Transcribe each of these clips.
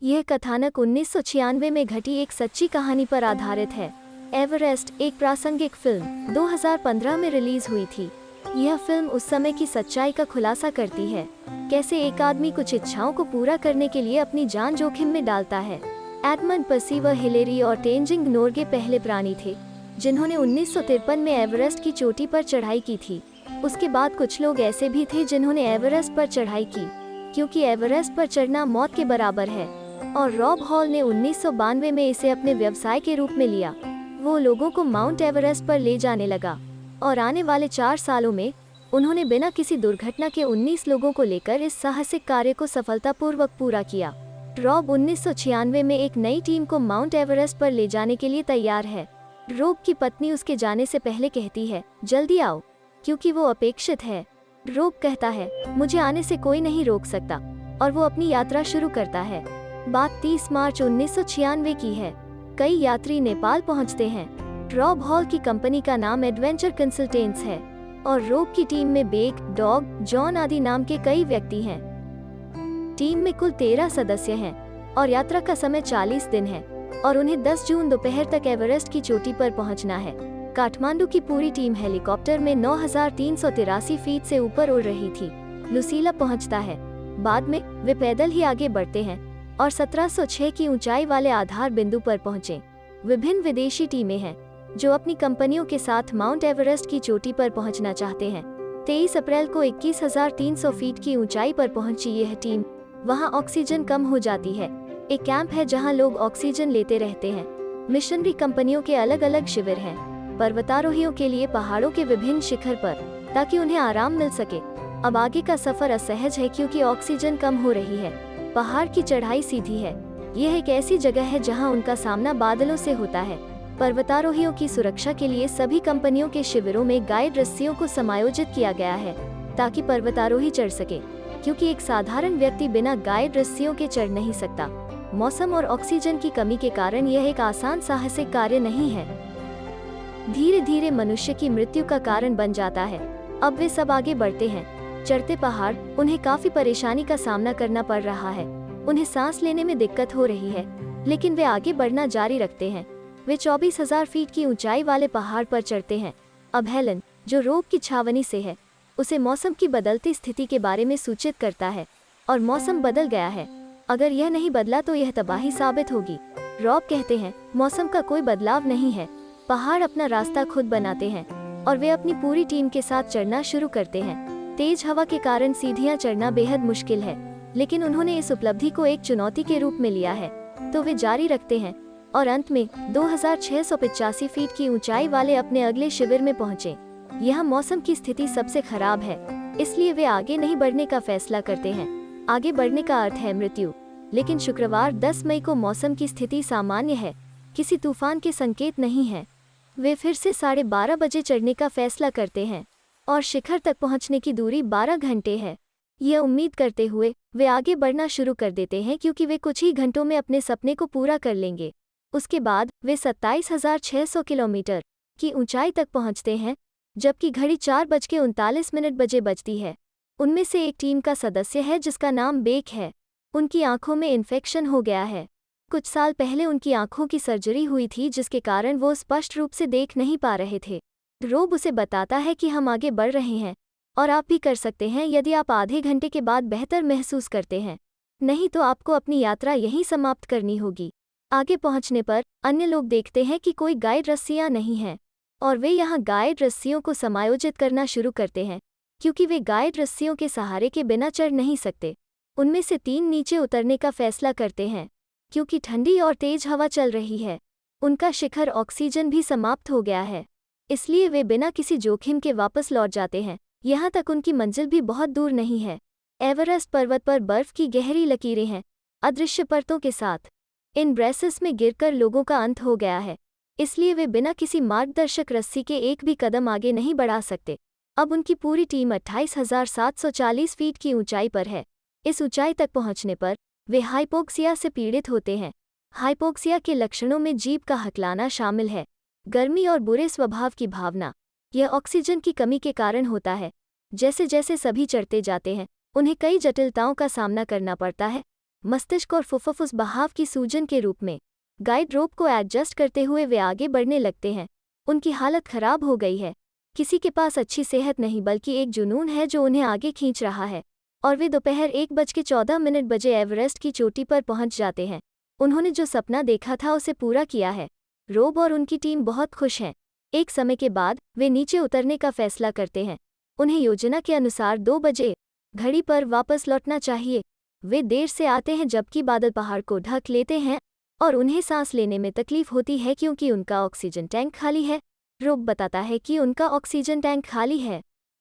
यह कथानक 1996 में घटी एक सच्ची कहानी पर आधारित है। एवरेस्ट एक प्रासंगिक फिल्म 2015 में रिलीज हुई थी। यह फिल्म उस समय की सच्चाई का खुलासा करती है, कैसे एक आदमी कुछ इच्छाओं को पूरा करने के लिए अपनी जान जोखिम में डालता है। एडमंड पर्सीवर हिलेरी और तेंजिंग नोर्गे पहले प्राणी थे जिन्होंने 1953 में एवरेस्ट की चोटी पर चढ़ाई की थी। उसके बाद कुछ लोग ऐसे भी थे जिन्होंने एवरेस्ट पर चढ़ाई की, क्योंकि एवरेस्ट पर चढ़ना मौत के बराबर है। और रॉब हॉल ने 1992 में इसे अपने व्यवसाय के रूप में लिया। वो लोगों को माउंट एवरेस्ट पर ले जाने लगा और आने वाले 4 सालों में उन्होंने बिना किसी दुर्घटना के 19 लोगों को लेकर इस साहसिक कार्य को सफलतापूर्वक पूरा किया। रॉब 1996 में एक नई टीम को माउंट एवरेस्ट पर ले जाने के लिए तैयार है। रॉब की पत्नी उसके जाने से पहले कहती है, जल्दी आओ, क्योंकि वो अपेक्षित है। रॉब कहता है, मुझे आने से कोई नहीं रोक सकता, और वो अपनी यात्रा शुरू करता है। बात 30 मार्च 1996 की है। कई यात्री नेपाल पहुंचते हैं। रॉब हॉल की कंपनी का नाम एडवेंचर कंसल्टेंट्स है और रॉब की टीम में बेक, डॉग, जॉन आदि नाम के कई व्यक्ति हैं। टीम में कुल 13 सदस्य हैं और यात्रा का समय 40 दिन है और उन्हें 10 जून दोपहर तक एवरेस्ट की चोटी पर पहुंचना है। काठमांडू की पूरी टीम हेलीकॉप्टर में 9383 फीट से ऊपर उड़ रही थी। लुसीला पहुंचता है। बाद में वे पैदल ही आगे बढ़ते हैं और 1706 की ऊंचाई वाले आधार बिंदु पर पहुंचे। विभिन्न विदेशी टीमें हैं जो अपनी कंपनियों के साथ माउंट एवरेस्ट की चोटी पर पहुंचना चाहते हैं। 23 अप्रैल को 21,300 फीट की ऊंचाई पर पहुंची यह टीम। वहां ऑक्सीजन कम हो जाती है। एक कैंप है जहां लोग ऑक्सीजन लेते रहते हैं। मिशनरी कंपनियों के अलग अलग शिविर हैं पर्वतारोहियों के लिए पहाड़ों के विभिन्न शिखर पर, ताकि उन्हें आराम मिल सके। अब आगे का सफर असहज है क्योंकि ऑक्सीजन कम हो रही है। पहाड़ की चढ़ाई सीधी है। यह एक ऐसी जगह है जहां उनका सामना बादलों से होता है। पर्वतारोहियों की सुरक्षा के लिए सभी कंपनियों के शिविरों में गाइड रस्सियों को समायोजित किया गया है ताकि पर्वतारोही चढ़ सके, क्योंकि एक साधारण व्यक्ति बिना गाइड रस्सियों के चढ़ नहीं सकता। मौसम और ऑक्सीजन की कमी के कारण यह एक आसान साहसिक कार्य नहीं है। धीरे धीरे मनुष्य की मृत्यु का कारण बन जाता है। अब वे सब आगे बढ़ते हैं। चढ़ते पहाड़ उन्हें काफी परेशानी का सामना करना पड़ रहा है। उन्हें सांस लेने में दिक्कत हो रही है, लेकिन वे आगे बढ़ना जारी रखते हैं। वे 24,000 फीट की ऊंचाई वाले पहाड़ पर चढ़ते हैं। अब हेलन, जो रॉब की छावनी से है, उसे मौसम की बदलती स्थिति के बारे में सूचित करता है और मौसम बदल गया है। अगर यह नहीं बदला तो यह तबाही साबित होगी। रॉब कहते हैं, मौसम का कोई बदलाव नहीं है। पहाड़ अपना रास्ता खुद बनाते हैं और वे अपनी पूरी टीम के साथ चढ़ना शुरू करते हैं। तेज हवा के कारण सीढ़ियां चढ़ना बेहद मुश्किल है, लेकिन उन्होंने इस उपलब्धि को एक चुनौती के रूप में लिया है, तो वे जारी रखते हैं और अंत में 2685 फीट की ऊंचाई वाले अपने अगले शिविर में पहुंचे। यहाँ मौसम की स्थिति सबसे खराब है, इसलिए वे आगे नहीं बढ़ने का फैसला करते हैं। आगे बढ़ने का अर्थ है मृत्यु। लेकिन शुक्रवार 10 मई को मौसम की स्थिति सामान्य है, किसी तूफान के संकेत नहीं है। वे फिर से 12:30 बजे चढ़ने का फैसला करते हैं और शिखर तक पहुंचने की दूरी 12 घंटे है। यह उम्मीद करते हुए वे आगे बढ़ना शुरू कर देते हैं क्योंकि वे कुछ ही घंटों में अपने सपने को पूरा कर लेंगे। उसके बाद वे 27,600 किलोमीटर की ऊंचाई तक पहुंचते हैं, जबकि घड़ी 4:39 बजे बजती है। उनमें से एक टीम का सदस्य है जिसका नाम बेक है। उनकी आंखों में इन्फेक्शन हो गया है। कुछ साल पहले उनकी आंखों की सर्जरी हुई थी, जिसके कारण वो स्पष्ट रूप से देख नहीं पा रहे थे। रॉब उसे बताता है कि हम आगे बढ़ रहे हैं और आप भी कर सकते हैं यदि आप आधे घंटे के बाद बेहतर महसूस करते हैं। नहीं तो आपको अपनी यात्रा यहीं समाप्त करनी होगी। आगे पहुंचने पर अन्य लोग देखते हैं कि कोई गाइड रस्सियां नहीं हैं और वे यहां गाइड रस्सियों को समायोजित करना शुरू करते हैं, क्योंकि वे गाइड रस्सियों के सहारे के बिना चढ़ नहीं सकते। उनमें से 3 नीचे उतरने का फैसला करते हैं क्योंकि ठंडी और तेज हवा चल रही है। उनका शिखर ऑक्सीजन भी समाप्त हो गया है, इसलिए वे बिना किसी जोखिम के वापस लौट जाते हैं। यहाँ तक उनकी मंजिल भी बहुत दूर नहीं है। एवरेस्ट पर्वत पर बर्फ की गहरी लकीरें हैं, अदृश्य परतों के साथ। इन ब्रेसेस में गिरकर लोगों का अंत हो गया है, इसलिए वे बिना किसी मार्गदर्शक रस्सी के एक भी कदम आगे नहीं बढ़ा सकते। अब उनकी पूरी टीम 28,740 फीट की ऊंचाई पर है। इस ऊंचाई तक पहुंचने पर वे हाइपोक्सिया से पीड़ित होते हैं। हाइपोक्सिया के लक्षणों में जीभ का हकलाना शामिल है, गर्मी और बुरे स्वभाव की भावना। यह ऑक्सीजन की कमी के कारण होता है। जैसे जैसे सभी चढ़ते जाते हैं, उन्हें कई जटिलताओं का सामना करना पड़ता है। मस्तिष्क और फुफ्फुस बहाव की सूजन के रूप में। गाइड रोप को एडजस्ट करते हुए वे आगे बढ़ने लगते हैं। उनकी हालत खराब हो गई है। किसी के पास अच्छी सेहत नहीं बल्कि एक जुनून है जो उन्हें आगे खींच रहा है। और वे दोपहर 1:14 बजे एवरेस्ट की चोटी पर पहुंच जाते हैं। उन्होंने जो सपना देखा था उसे पूरा किया है। रोब और उनकी टीम बहुत खुश हैं। एक समय के बाद वे नीचे उतरने का फैसला करते हैं। उन्हें योजना के अनुसार 2 बजे घड़ी पर वापस लौटना चाहिए। वे देर से आते हैं जबकि बादल पहाड़ को ढक लेते हैं और उन्हें सांस लेने में तकलीफ होती है क्योंकि उनका ऑक्सीजन टैंक खाली है। रोब बताता है कि उनका ऑक्सीजन टैंक खाली है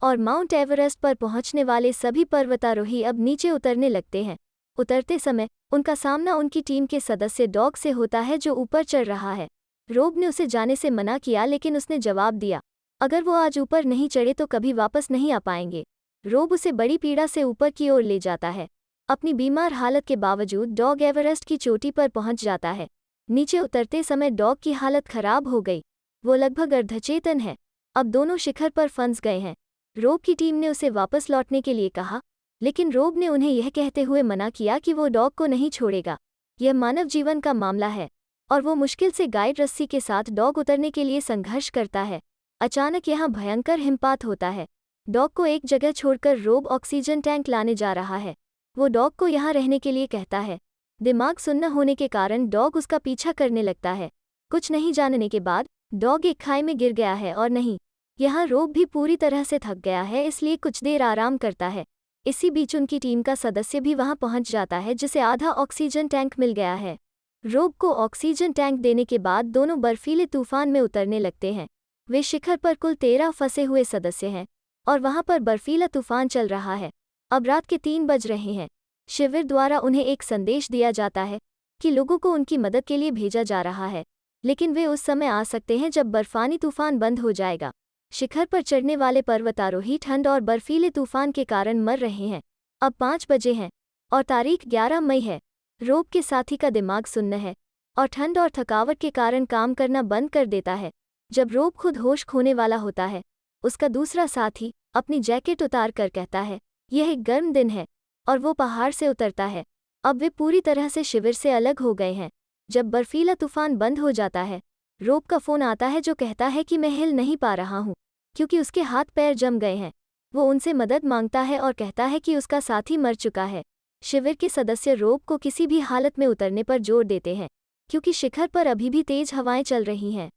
और माउंट एवरेस्ट पर पहुंचने वाले सभी पर्वतारोही अब नीचे उतरने लगते हैं। उतरते समय उनका सामना उनकी टीम के सदस्य डॉग से होता है जो ऊपर चढ़ रहा है। रोब ने उसे जाने से मना किया लेकिन उसने जवाब दिया, अगर वो आज ऊपर नहीं चढ़े तो कभी वापस नहीं आ पाएंगे। रोब उसे बड़ी पीड़ा से ऊपर की ओर ले जाता है। अपनी बीमार हालत के बावजूद डॉग एवरेस्ट की चोटी पर पहुंच जाता है। नीचे उतरते समय डॉग की हालत खराब हो गई। वो लगभग अर्धचेतन है। अब दोनों शिखर पर फंस गए हैं। रोब की टीम ने उसे वापस लौटने के लिए कहा, लेकिन रोब ने उन्हें यह कहते हुए मना किया कि वो डॉग को नहीं छोड़ेगा। यह मानव जीवन का मामला है और वो मुश्किल से गाइड रस्सी के साथ डॉग उतरने के लिए संघर्ष करता है। अचानक यहाँ भयंकर हिमपात होता है। डॉग को एक जगह छोड़कर रोब ऑक्सीजन टैंक लाने जा रहा है। वो डॉग को यहाँ रहने के लिए कहता है। दिमाग सुन्न होने के कारण डॉग उसका पीछा करने लगता है। कुछ नहीं जानने के बाद डॉग एक खाई में गिर गया है और नहीं, यहाँ रोब भी पूरी तरह से थक गया है, इसलिए कुछ देर आराम करता है। इसी बीच उनकी टीम का सदस्य भी वहां पहुंच जाता है जिसे आधा ऑक्सीजन टैंक मिल गया है। रोब को ऑक्सीजन टैंक देने के बाद दोनों बर्फीले तूफान में उतरने लगते हैं। वे शिखर पर कुल 13 फंसे हुए सदस्य हैं और वहां पर बर्फीला तूफान चल रहा है। अब रात के 3 बज रहे हैं। शिविर द्वारा उन्हें एक संदेश दिया जाता है कि लोगों को उनकी मदद के लिए भेजा जा रहा है, लेकिन वे उस समय आ सकते हैं जब बर्फानी तूफान बंद हो जाएगा। शिखर पर चढ़ने वाले पर्वतारोही ठंड और बर्फीले तूफान के कारण मर रहे हैं। अब 5 बजे हैं और तारीख 11 मई है। रोब के साथी का दिमाग सुन्न है और ठंड और थकावट के कारण काम करना बंद कर देता है। जब रोब खुद होश खोने वाला होता है, उसका दूसरा साथी अपनी जैकेट उतार कर कहता है, यह एक गर्म दिन है, और वो पहाड़ से उतरता है। अब वे पूरी तरह से शिविर से अलग हो गए हैं। जब बर्फीला तूफान बंद हो जाता है, रोब का फोन आता है जो कहता है कि मैं हिल नहीं पा रहा हूँ क्योंकि उसके हाथ पैर जम गए हैं। वो उनसे मदद मांगता है और कहता है कि उसका साथी मर चुका है। शिविर के सदस्य रोब को किसी भी हालत में उतरने पर जोर देते हैं क्योंकि शिखर पर अभी भी तेज हवाएं चल रही हैं।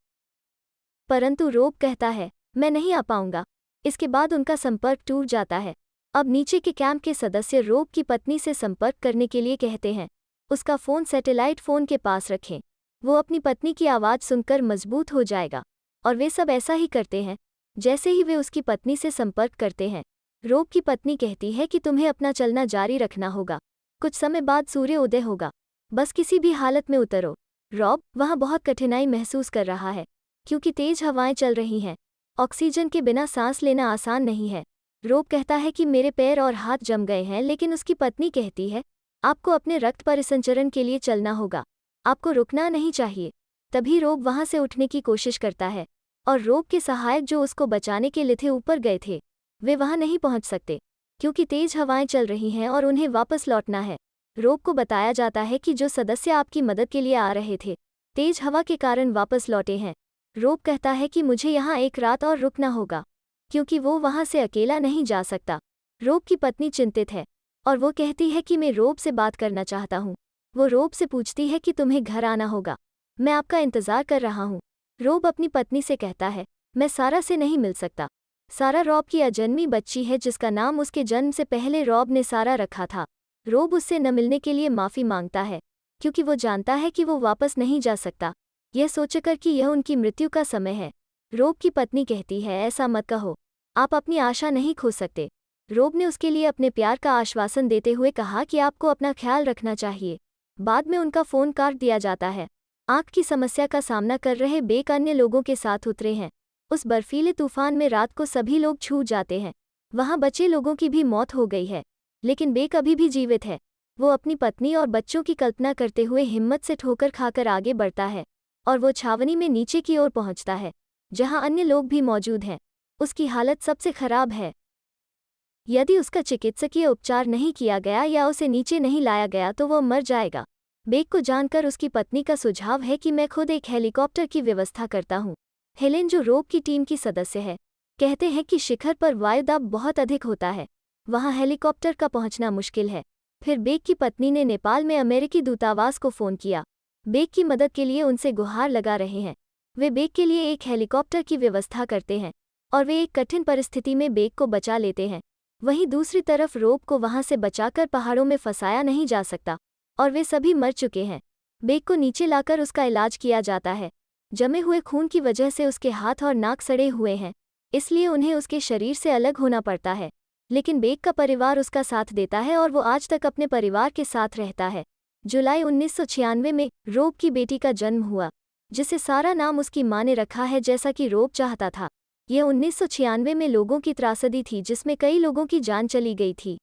परंतु रोब कहता है, मैं नहीं आ पाऊंगा। इसके बाद उनका संपर्क टूट जाता है। अब नीचे के कैंप के सदस्य रोब की पत्नी से संपर्क करने के लिए कहते हैं। उसका फ़ोन सैटेलाइट फ़ोन के पास रखें। वो अपनी पत्नी की आवाज़ सुनकर मजबूत हो जाएगा और वे सब ऐसा ही करते हैं। जैसे ही वे उसकी पत्नी से संपर्क करते हैं, रोब की पत्नी कहती है कि तुम्हें अपना चलना जारी रखना होगा। कुछ समय बाद सूर्य उदय होगा। बस किसी भी हालत में उतरो। रॉब वहाँ बहुत कठिनाई महसूस कर रहा है क्योंकि तेज हवाएं चल रही हैं। ऑक्सीजन के बिना सांस लेना आसान नहीं है। रोब कहता है कि मेरे पैर और हाथ जम गए हैं, लेकिन उसकी पत्नी कहती है, आपको अपने रक्त परिसंचरण के लिए चलना होगा। आपको रुकना नहीं चाहिए। तभी रोब वहाँ से उठने की कोशिश करता है और रोब के सहायक जो उसको बचाने के लिए थे ऊपर गए थे, वे वहाँ नहीं पहुँच सकते क्योंकि तेज हवाएं चल रही हैं और उन्हें वापस लौटना है। रोब को बताया जाता है कि जो सदस्य आपकी मदद के लिए आ रहे थे, तेज हवा के कारण वापस लौटे हैं। रोब कहता है कि मुझे यहाँ एक रात और रुकना होगा क्योंकि वो वहाँ से अकेला नहीं जा सकता। रोब की पत्नी चिंतित है और वो कहती है कि मैं रोब से बात करना चाहता हूँ। वो रोब से पूछती है कि तुम्हें घर आना होगा, मैं आपका इंतज़ार कर रहा हूँ। रोब अपनी पत्नी से कहता है, मैं सारा से नहीं मिल सकता। सारा रॉब की अजन्मी बच्ची है जिसका नाम उसके जन्म से पहले रॉब ने सारा रखा था। रोब उससे न मिलने के लिए माफ़ी मांगता है क्योंकि वो जानता है कि वो वापस नहीं जा सकता, यह सोचकर कि यह उनकी मृत्यु का समय है। रोब की पत्नी कहती है, ऐसा मत कहो, आप अपनी आशा नहीं खो सकते। रोब ने उसके लिए अपने प्यार का आश्वासन देते हुए कहा कि आपको अपना ख्याल रखना चाहिए। बाद में उनका फ़ोन काट दिया जाता है। आँख की समस्या का सामना कर रहे बेक अन्य लोगों के साथ उतरे हैं। उस बर्फीले तूफान में रात को सभी लोग छूट जाते हैं। वहाँ बचे लोगों की भी मौत हो गई है, लेकिन बेक अभी भी जीवित है। वो अपनी पत्नी और बच्चों की कल्पना करते हुए हिम्मत से ठोकर खाकर आगे बढ़ता है और वो छावनी में नीचे की ओर पहुँचता है जहाँ अन्य लोग भी मौजूद हैं। उसकी हालत सबसे खराब है। यदि उसका चिकित्सकीय उपचार नहीं किया गया या उसे नीचे नहीं लाया गया तो वो मर जाएगा। बेक को जानकर उसकी पत्नी का सुझाव है कि मैं खुद एक हेलीकॉप्टर की व्यवस्था करता हूँ। हेलेन, जो रोब की टीम की सदस्य है, कहते हैं कि शिखर पर वायुदाब बहुत अधिक होता है, वहाँ हेलीकॉप्टर का पहुँचना मुश्किल है। फिर बेक की पत्नी ने नेपाल में अमेरिकी दूतावास को फ़ोन किया। बेक की मदद के लिए उनसे गुहार लगा रहे हैं। वे बेक के लिए एक हेलीकॉप्टर की व्यवस्था करते हैं और वे एक कठिन परिस्थिति में बेक को बचा लेते हैं। वहीं दूसरी तरफ रोब को वहां से बचाकर पहाड़ों में फंसाया नहीं जा सकता और वे सभी मर चुके हैं। बेक को नीचे लाकर उसका इलाज किया जाता है। जमे हुए खून की वजह से उसके हाथ और नाक सड़े हुए हैं, इसलिए उन्हें उसके शरीर से अलग होना पड़ता है। लेकिन बेक का परिवार उसका साथ देता है और वो आज तक अपने परिवार के साथ रहता है। जुलाई 1996 में रोब की बेटी का जन्म हुआ, जिसे सारा नाम उसकी मां ने रखा है, जैसा कि रोब चाहता था। यह 1996 में लोगों की त्रासदी थी जिसमें कई लोगों की जान चली गई थी।